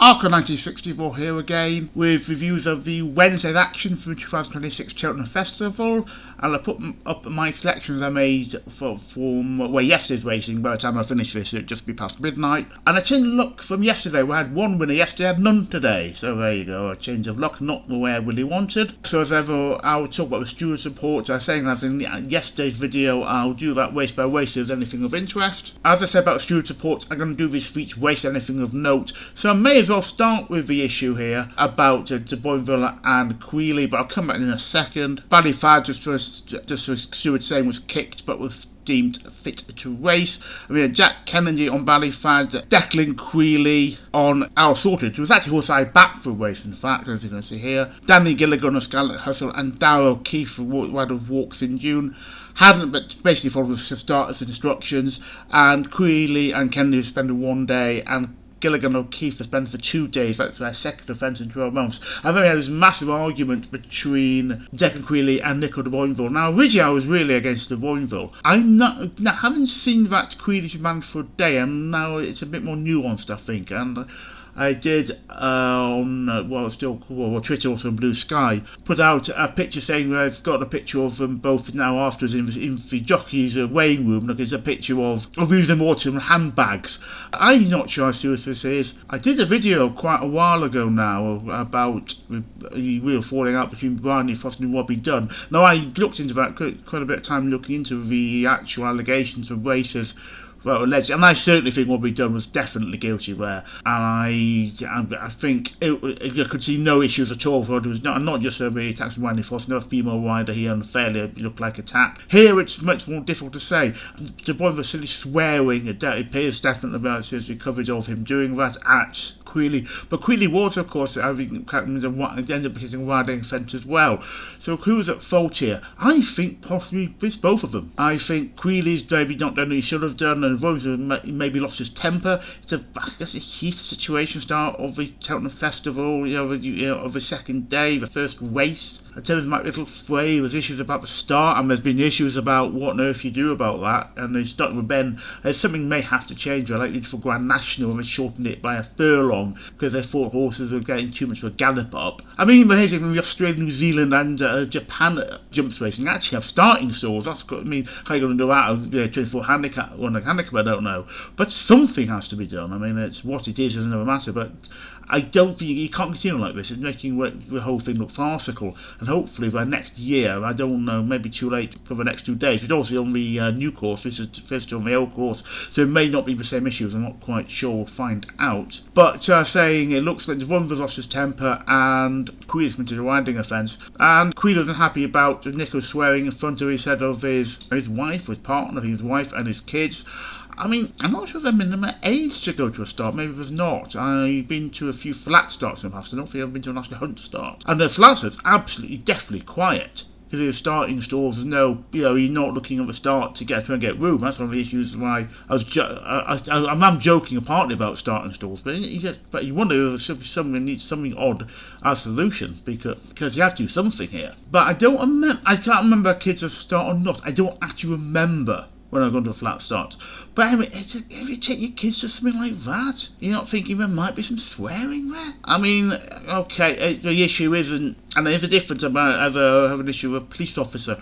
Arco 1964 here again with reviews of the Wednesday's action for the 2026 Cheltenham Festival, and I put up my selections I made from yesterday's racing. By the time I finish this it'll just be past midnight, and a change of luck from yesterday. We had one winner yesterday, had none today, so there you go, a change of luck, not the way I really wanted. So as ever, I'll talk about the Stewards reports. I was saying that in yesterday's video I'll do that race by race if there's anything of interest. As I said about the Stewards reports, I'm going to do this for each race, anything of note, so I may as well start with the issue here about Boinville and Queally, but I'll come back in a second. Ballyfad, just as Stewart saying, was kicked but was deemed fit to race. I mean, Jack Kennedy on Ballyfad, Declan Queally on Our Sorted, who was actually horse-side back for a race, in fact, as you're going to see here. Danny Gilligan on Scarlet Hustle and Darrell O'Keefe for Wild Walks in June hadn't, but basically followed the starters' instructions, and Queally and Kennedy spent one day, and Gilligan O'Keefe has been for 2 days. That's their second offence in 12 months. And then we had this massive argument between Declan Queally and Nico de Boinville. Now, originally I was really against de Boinville. I haven't seen that Queally's man for a day, and now it's a bit more nuanced, I think. And I did on Twitter, also on Blue Sky, put out a picture saying I've got a picture of them both now afterwards in the jockey's weighing room. Look, it's a picture of using water and handbags. I'm not sure how serious this is. I did a video quite a while ago now about the real falling out between Brian Frost and Robbie Dunn. Now, I looked into that quite a bit of time, looking into the actual allegations of racers. Well, alleged, and I certainly think what we've done was definitely guilty there, and I think I could see no issues at all. For it was not just a really attack from Randy Frost, no female rider here unfairly looked like attack. Here it's much more difficult to say. The boy was silly swearing. It appears definitely about his coverage of him doing that at Queally, but Queally was, of course, ended up hitting riding offence as well. So who's at fault here? I think possibly it's both of them. I think Queally's maybe not done what he should have done, and Rose maybe lost his temper. It's a heated situation start of the Cheltenham Festival, of the second day, the first race. I tell you, my little fray, there's issues about the start, and there's been issues about what on earth you do about that. And it's starting with Ben. Something may have to change. I like for Grand National, they shortened it by a furlong because they thought horses were getting too much of a gallop up. I mean, but here's even the Australia, New Zealand, and Japan jumps racing actually have starting stalls. That's how you going to do that? 24 handicap, one handicap, I don't know. But something has to be done. I mean, it's what it is another matter, but I don't think you can't continue like this. It's making the whole thing look farcical. And hopefully by next year, I don't know, maybe too late for the next 2 days. But also on the new course, this is first on the old course, so it may not be the same issues. I'm not quite sure. We'll find out. But saying it looks like the one was lost his temper and Queally's committed a riding offence. And Queally wasn't happy about Nico swearing in front of his wife, his partner, his wife and his kids. I mean, I'm not sure if they're minimum age to go to a start. Maybe there's not. I've been to a few flat starts in the past. I don't think I've been to a national hunt start. And the flat start's absolutely, definitely quiet. Because there's starting stalls, there's no, you're not looking at the start to try and get room. That's one of the issues why I'm joking partly about starting stalls, but you wonder if someone needs something odd as a solution, because you have to do something here. But I can't remember a kids have start or not. I don't actually remember when I've gone to a flat start. But anyway, if you take your kids to something like that, you're not thinking there might be some swearing there? I mean, okay, the issue isn't, and there's a difference about have an issue with a police officer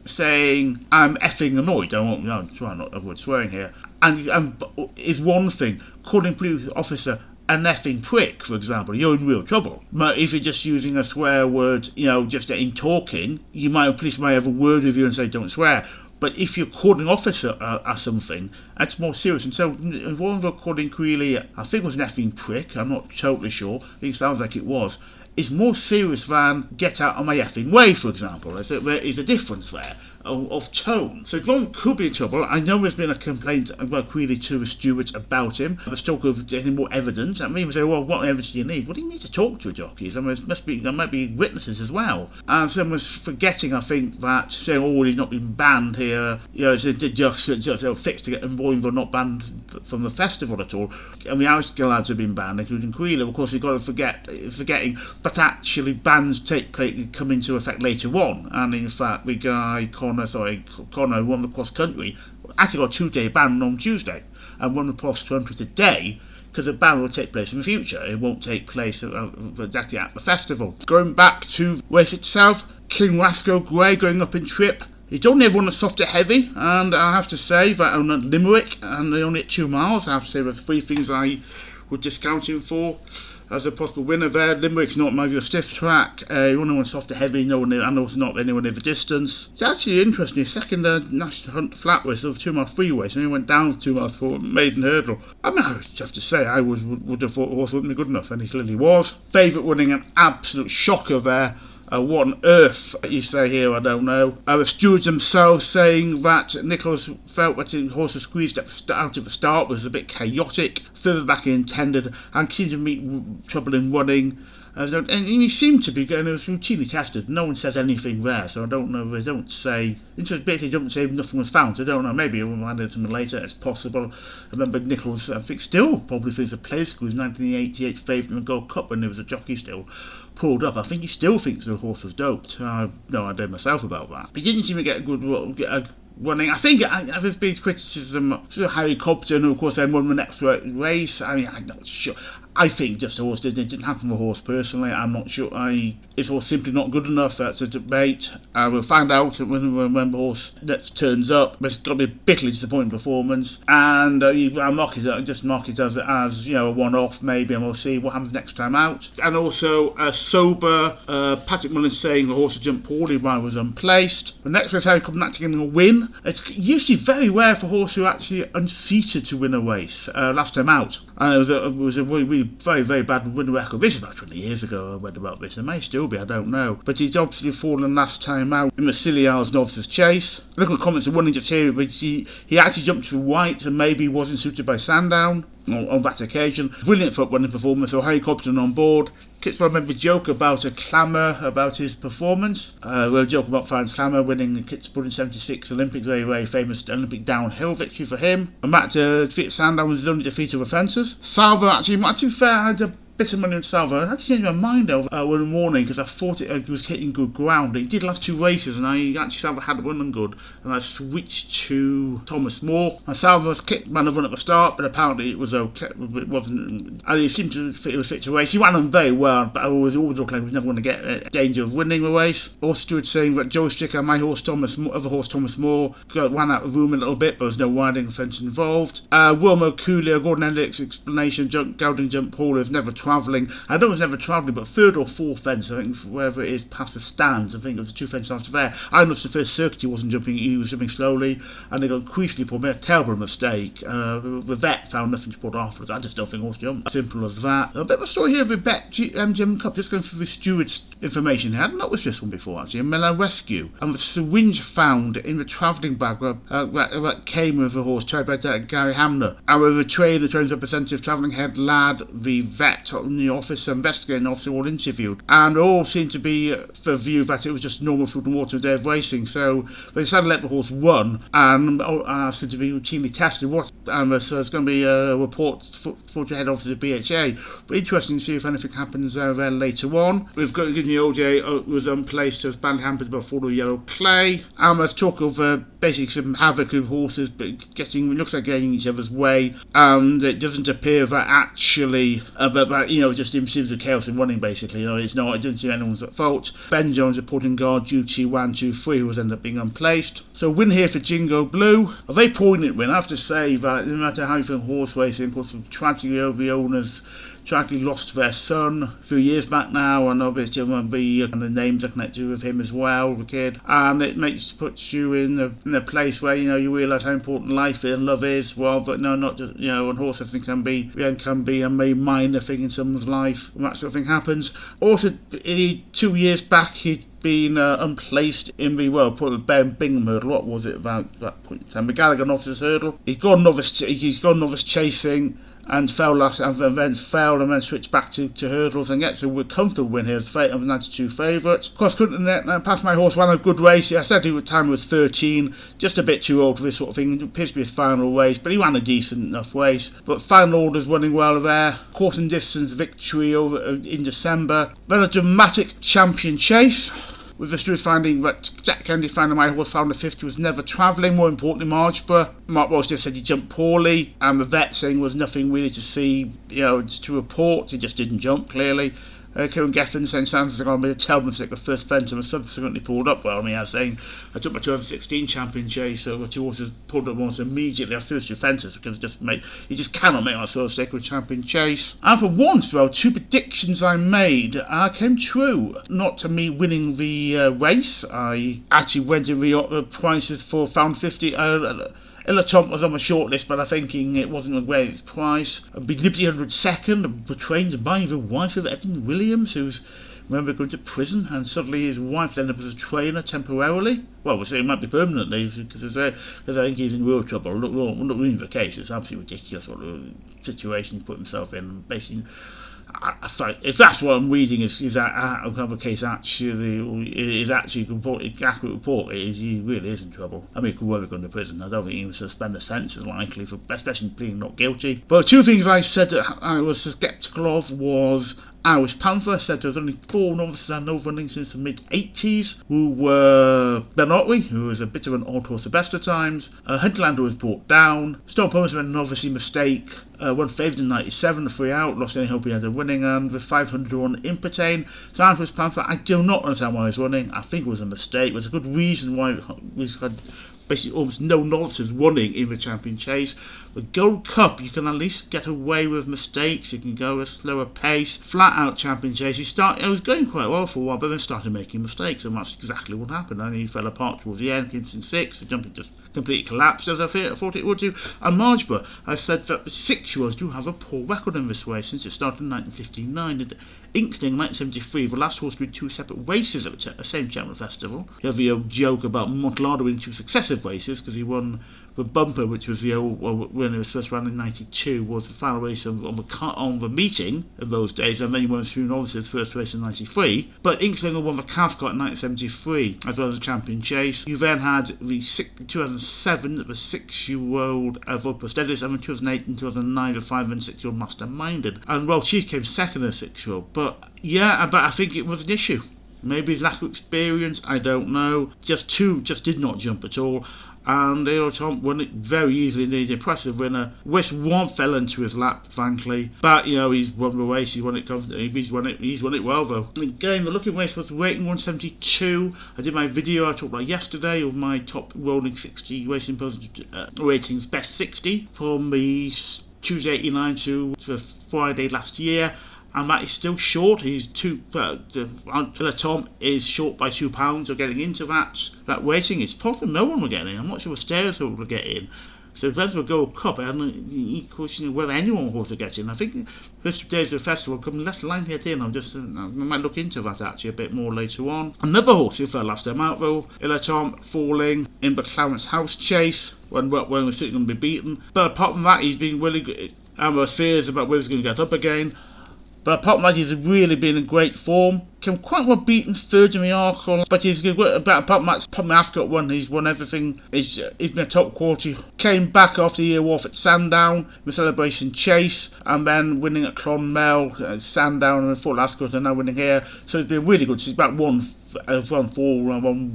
saying, I'm effing annoyed. I'm trying not to avoid swearing here. And is one thing. Calling a police officer an effing prick, for example, you're in real trouble. But if you're just using a swear word, just in talking, police might have a word with you and say don't swear. But if you're calling an officer or something, that's more serious. And so, one of them calling Queally, I think it was an effing prick, I'm not totally sure, I think it sounds like it was, is more serious than get out of my effing way, for example. There is a difference there of tone. So Glenn could be in trouble. I know there's been a complaint about Queally to the stewards about him. The still could be getting more evidence. I mean, say, well, what evidence do you need? Well, you need to talk to a jockeys. I mean, there might be witnesses as well. And someone's forgetting, I think, that saying, oh, he's not been banned here. It's just fixed to get Boinville not banned from the festival at all. I mean, our lads have been banned, including Queally. Of course, you've got to forgetting that actually bans come into effect later on. And in fact, the guy Connor, who won the cross country, actually got a 2-day ban on Tuesday, and won the cross country today. because the ban will take place in the future. It won't take place exactly at the festival. Going back to the race itself, King Rasko Grey going up in trip. He only won a softer heavy, and I have to say that on Limerick, and they only hit 2 miles, I have to say there's 3 things I would discount him for as a possible winner there. Limerick's not maybe a stiff track. He only won softer heavy, and also not anyone over distance. It's actually interesting. His second National Hunt flat race of 2 mile free race, and he went down 2 miles for maiden hurdle. I mean, I have to say, I would have thought the horse wouldn't be good enough, and he clearly was. Favourite winning, an absolute shocker there. What on earth you say here, I don't know. The stewards themselves saying that Nicholas felt that the horse was squeezed out at the start, was a bit chaotic, further back than intended, and seemed to meet trouble in running. And he seemed to be going, it was routinely tested. No one says anything there, so I don't know. They don't say, basically don't say nothing was found, so I don't know. Maybe we'll find out something later, it's possible. I remember Nichols, I think, still probably thinks the play school was 1988 favourite in the Gold Cup when there was a jockey still pulled up. I think he still thinks the horse was doped. I have no idea myself about that. He didn't seem to get a running. I think there's been criticism of Harry Cobden, who of course then won the next race. I mean, I'm not sure. I think just the horse didn't happen to the horse personally. I'm not sure. It's all simply not good enough. That's a debate. We'll find out when the horse that turns up. But it's got to be a bitterly disappointing performance, and I'll mark it as a one-off maybe, and we'll see what happens next time out. And also a sober Patrick Mullins saying the horse had jumped poorly while it was unplaced. The next race, Harry Cobden actually getting a win. It's usually very rare for a horse who actually unseated to win a race last time out. And it was a really very, very bad win record. This is about 20 years ago I read about this. It may still be, I don't know. But he's obviously fallen last time out in the Silly Hours Novices Chase. Look at the comments of winning just here, but he actually jumped through white and maybe wasn't suited by Sandown on that occasion. Brilliant foot running performance, so Harry Cobden on board. Kitzbuhel made a joke about a clamour about his performance. We'll joke about Franz Clamour winning the Kitzbuhel in 76 Olympics, very, very famous Olympic downhill victory for him. And that defeat Sandown was his only defeat of offences. Salvo actually, to be fair, had a bit of money on Salvo. I had to change my mind over one morning because I thought it was hitting good ground. It did last 2 races, and I actually Salvo had run good, and I switched to Thomas Moore. And Salvo's kicked man of run at the start, but apparently it was okay. It wasn't. And he seemed to fit. It was fit to race. He ran on very well, but I was always looking like he was never going to get danger of winning the race. Also, Stewart saying that Joe Stricker, my horse Thomas Moore, ran out of room a little bit, but there was no riding offence involved. Wilmer Cooley, Gordon Hendricks explanation: Gelding Jump Paul is never travelling. I know it was never travelling, but 3rd or 4th fence, I think, wherever it is past the stands. I think it was the 2 fences after there. I noticed the first circuit he wasn't jumping, he was jumping slowly, and they got creasely pulled. Made a terrible mistake. The vet found nothing to put afterwards. I just don't think horse jump. Simple as that. A bit of a story here with BetMGM Cup, just going through the stewards information. I hadn't noticed this one before actually. A Melon Rescue, and the syringe found in the travelling bag that came with the horse, tried by Gary Hamner. And with the trainer, representative, travelling head lad, the vet, the officer, investigating officer, all interviewed, and all seemed to be for view that it was just normal food and water a day of racing. So they decided to let the horse run and asked him to be routinely tested. And so there's going to be a report for the head office of the BHA. But interesting to see if anything happens there later on. We've got the OJ was unplaced as band hampers by full of yellow clay. And let's talk of basically some havoc with horses, but looks like getting each other's way. And it doesn't appear that actually, just seems to chaos in running basically. It doesn't seem anyone's at fault. Ben Jones reporting guard duty 1, 2, 3, who was ended up being unplaced. So win here for Jingko Blue. A very poignant win. I have to say that no matter how you feel horse racing, of course, tragically the owners tragically lost their son a few years back now, and obviously the names are connected with him as well, the kid, and it puts you in a place where you realise how important life and love is, but not just and horse racing can be a very minor thing in someone's life when that sort of thing happens. Also, 2 years back he'd been unplaced in the Bingham hurdle. What was it about that point in time? The Gallagher Novices hurdle. He's gone novice chasing and fell and then switched back to hurdles and gets a comfortable win here as a 92 favourite. Of course, couldn't pass my horse, ran a good race. I said the time was 13, just a bit too old for this sort of thing. It appears to be his final race, but he ran a decent enough race. But final orders running well there. Course and distance victory over in December. Then a dramatic champion chase. with the stewards finding that Jack Kennedy found my horse found the 50 was never travelling. More importantly, Marchborough. Mark Walsh just said he jumped poorly, and the vet saying was nothing really to see, to report. He just didn't jump, clearly. Kieran Geffen saying Sanders are going to be a Cheltenham Festival first fence and subsequently pulled up well. I was saying I took my 2016 champion chase, so the two horses pulled up almost immediately after first two fences because you just cannot make that mistake with champion chase. And for once, well, two predictions I made came true. Not to me winning the race. I actually went in the prices for Found 50. Etait Temps was on my shortlist, but I'm thinking it wasn't a great price. Liberty 100 second, trained by the wife of Evan Williams, who's, remember, going to prison, and suddenly his wife ended up as a trainer temporarily. Well, we'll say it might be permanently, because I think he's in real trouble. Look really the case. It's absolutely ridiculous what the situation he put himself in. Basically, if that's what I'm reading is that a case actually is actually accurate report, he really is in trouble. I mean, he could well go to prison. I don't think he was suspend a sentence is likely, especially pleading not guilty. But two things I said that I was sceptical of was Irish Panther. Said there's only 4 novices I know running since the mid-80s, who were Ben Otway, who was a bit of an odd horse at best of times, Hunterlander was brought down, Stone Promise made an obviously mistake, won favoured in 97, 3 out, lost any hope he had of winning, and with 500 on Etait Temps. So Irish Panther, I do not understand why he was running. I think it was a mistake. It was a good reason why we had basically almost no novices running in the champion chase. The Gold Cup, you can at least get away with mistakes. You can go a slower pace, flat out champion chase. It was going quite well for a while, but then started making mistakes, and that's exactly what happened. And he fell apart towards the end, Kingston 6, the jumping just completely collapsed as I thought it would do. And Marchborough, I said that the 6-year-olds do have a poor record in this race since it started in 1959. And Inksting, 1973, the last horse did 2 separate races at the same Cheltenham Festival. You have the old joke about Montalado winning 2 successive races because he won the bumper, which was the old when it was first ran in 92, was the final race on the meeting of those days, and then he won through Novices' first race in 93. But Inkslinger won the Cathcart in 1973 as well as the champion chase. You then had the 2007, the 6-year-old Volpo Steadis, and in 2008 and 2009 the 5 and 6-year-old Masterminded. And well, she came second as 6-year-old, but I think it was an issue. Maybe his lack of experience, I don't know. Just did not jump at all. And Etait Temps won it very easily, the impressive winner. Wish one fell into his lap, frankly. But, he's won the race, he's won it well, though. Again, the looking race was rating 172. I did my video I talked about yesterday of my top rolling 60 racing ratings, best 60, from the Tuesday 89 to Friday last year. And that is still short. He's Etait Temps is short by £2 of getting into that rating. It's possible no one will get in. I'm not sure if Stewards will get in. So whether a Gold Cup, I don't know questioning whether anyone will get in. I think first days of the festival come less likely to get in. I might look into that actually a bit more later on. Another horse who fell last time out though, Etait Temps falling in the Clarence House chase when was sitting going to be beaten. But apart from that, he's been really good. And there were fears about whether he's going to get up again. But apart from that, he's really been in great form. Came quite well beaten third in the Arkle, but he's good. Apart from that, Ascot one, he's won everything. He's been a top quality. Came back after the year off at Sandown, the Celebration Chase, and then winning at Clonmel, Sandown, and Fort Ascot, and now winning here. So it's been really good. She's about one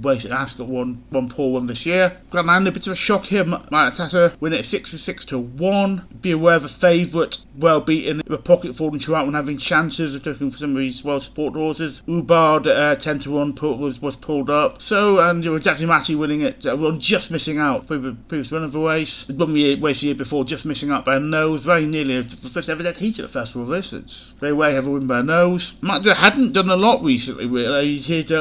race at Ascot, one poor one this year. Grand Island, a bit of a shock here. Martator win it 6-1. Be aware of the favourite, well beaten. The pocket falling throughout when having chances of taking for some of these well supported horses. Ubard 10-1 was pulled up. So, and Jackie Matty winning it, just missing out. Previous run of the race. Won the race the year before, just missing out by a nose. Very nearly the first ever dead heat at the festival of this. It's very rare to have a win by a nose. Martator hadn't done a lot recently, really. He did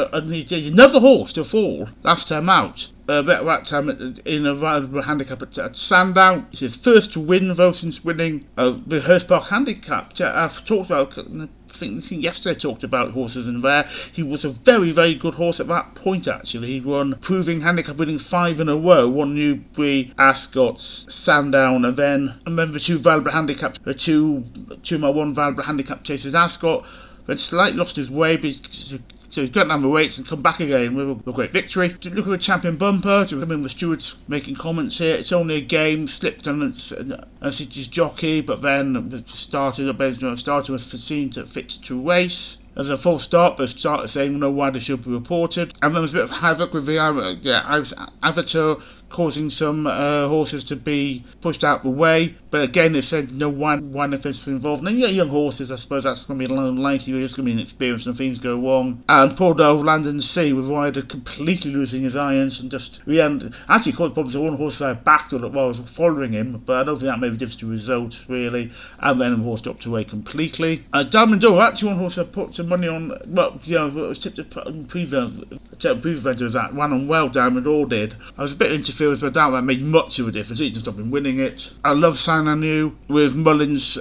another horse to fall last time out. That time in a handicap at Sandown. It's his first win though since winning the Hurst Park Handicap. I've talked about, I think yesterday I talked about horses in there. He was a very, very good horse at that point actually. He won proving handicap, winning 5 in a row. Won Newbury, Ascot, Sandown, and then the 2 valuable handicaps, the 2-1 valuable handicap chases Ascot. Then slightly lost his way, but so he's got down the weights and come back again with a great victory. Look at the champion bumper. To come in with Stewards making comments here. It's only a game, slipped on City's jockey, but then started was seen to fit to race. There's a full stop, but started saying no rider should be reported. And there was a bit of havoc with the Avatar, causing some horses to be pushed out the way. But again, it said no one offence was involved. And young horses, I suppose that's going to be a long likely. There's going to be an experience and things go wrong. And poor old Landon C with rider completely losing his irons and just actually caused problems. One horse I backed while I was following him, but I don't think that made a difference to the result really. And then the horse dropped away completely. Diamond Door, actually one horse I put some money on. Well, it was tipped to prevent was that ran on well. Diamond Door did. I was a bit interference, but I doubt that made much of a difference. He just stopped him winning it. I love Sananu with Mullins,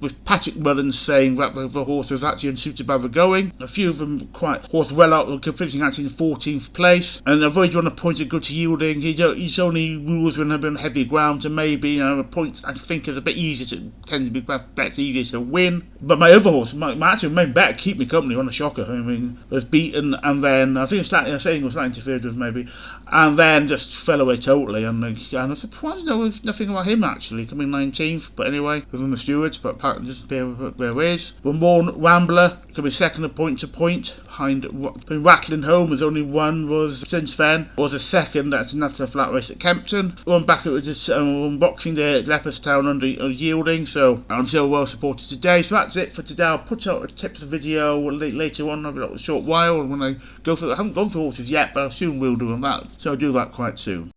with Patrick Mullins saying that the horse was actually unsuited by the going. A few of them quite horse well out, finishing actually in 14th place. And I've already won a point of good yielding. He's only rules when they're on heavy ground, and maybe a point I think is a bit easier tends to be better, easier to win. But my other horse, my actual main bet, Keep Me Company, on a shocker. I mean, was beaten, and then I think was slightly interfered with maybe, and then just fell away totally. And I'm surprised there was nothing about him actually coming 19th. But anyway, within the Stewards, but apparently just there is. The Mourne Rambler could be second at point to point behind Rattling Home, as only one was since then. Was a second, that's a flat race at Kempton. One back it was just Boxing Day at Leopardstown under yielding, so I'm still well supported today. So that's it for today. I'll put out a tips video later on, a short while when I go for. I haven't gone for horses yet, but I soon will do that. So I'll do that quite soon.